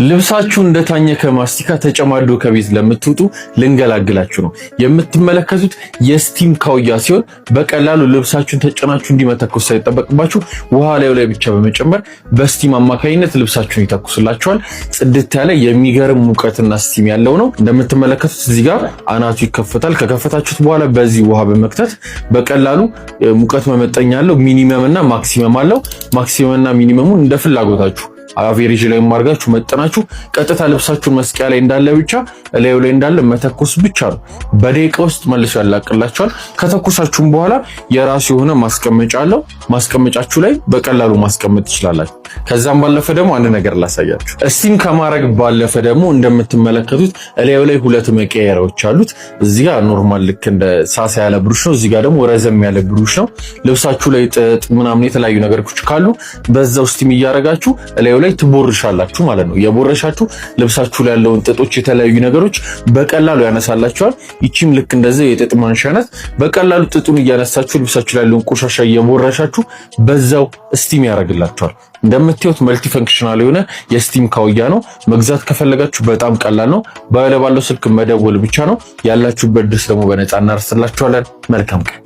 ልብሳችሁ እንደታኘከ ማስቲካ ተጨማዶ ከቤት ለምትወጡ ልንገላግላችሁ ነው። የምትመለከቱት የስቲም ካውያ ሲሆን በቀላሉ ልብሳችሁን ተጨናችሁ እንዲመተኩስ ሳይጠበቅባችሁ ውሃ ላይ ብቻ በመጨመር በስቲም አማካኝነት ልብሳችሁን ይተኩስላችኋል። ጽድት ያለ የሚገርም ሙቀትና ስቲም ያለው ነው። እንደምትመለከቱት እዚህ ጋር አናቱ ይከፈታል። ከከፈታችሁት በኋላ በዚህ ውሃ በመክተት በቀላሉ ሙቀት መመጠኛ አለው። ሚኒመም እና ማክሲመም አለው። ማክሲመም እና ሚኒመሙን እንደ ፍላጎታችሁ አቬሬጅ ላይ ማርጋችሁ መጠናችሁ ቀጥታ ልብሳችሁን መስቂያ ላይ እንዳለ ብቻ ላዩ ላይ እንዳለ መተኮስ ብቻ ነው። በደቂቃ ውስጥ መልሶ ያላቅላችኋል። ከተኮሳችሁም በኋላ የራሱ የሆነ ማስቀመጫ አለው። ማስቀመጫችሁ ላይ በቀላሉ ማስቀመጥ ትችላላችሁ። ከዛም ባለፈ ደግሞ አንድ ነገር ላሳያችሁ። ስቲም ከማድረግ ባለፈ ደግሞ እንደምትመለከቱት ላዩ ላይ ሁለት መቀየሪያዎች አሉት። እዚህ ጋር ኖርማል ልክ እንደ ሳሳ ያለ ብሩሽ ነው። እዚህ ጋር ደግሞ ረዘም ያለ ብሩሽ ነው። ልብሳችሁ ላይ ጥጥ ምናምን የተለያዩ ነገሮች ካሉ በዛው ስቲም እያረጋችሁ ላዩ ላይ ትቦርሻላችሁ ማለት ነው። የቦረሻችሁ ልብሳችሁ ላይ ያለውን ጥጦች የተለያዩ ነገሮች በቀላሉ ያነሳላችኋል። ይቺም ልክ እንደዚህ የጥጥ ማንሻ ናት። በቀላሉ ጥጡን እያነሳችሁ ልብሳችሁ ላይ ያለውን ቆሻሻ እየቦረሻችሁ በዛው ስቲም ያደርግላችኋል። እንደምታዩት መልቲ ፈንክሽናል የሆነ የስቲም ካውያ ነው። መግዛት ከፈለጋችሁ በጣም ቀላል ነው። ባለው ስልክ መደወል ብቻ ነው። ያላችሁበት ድረስ ደግሞ በነፃ እናርስላችኋለን። መልካም ቀን።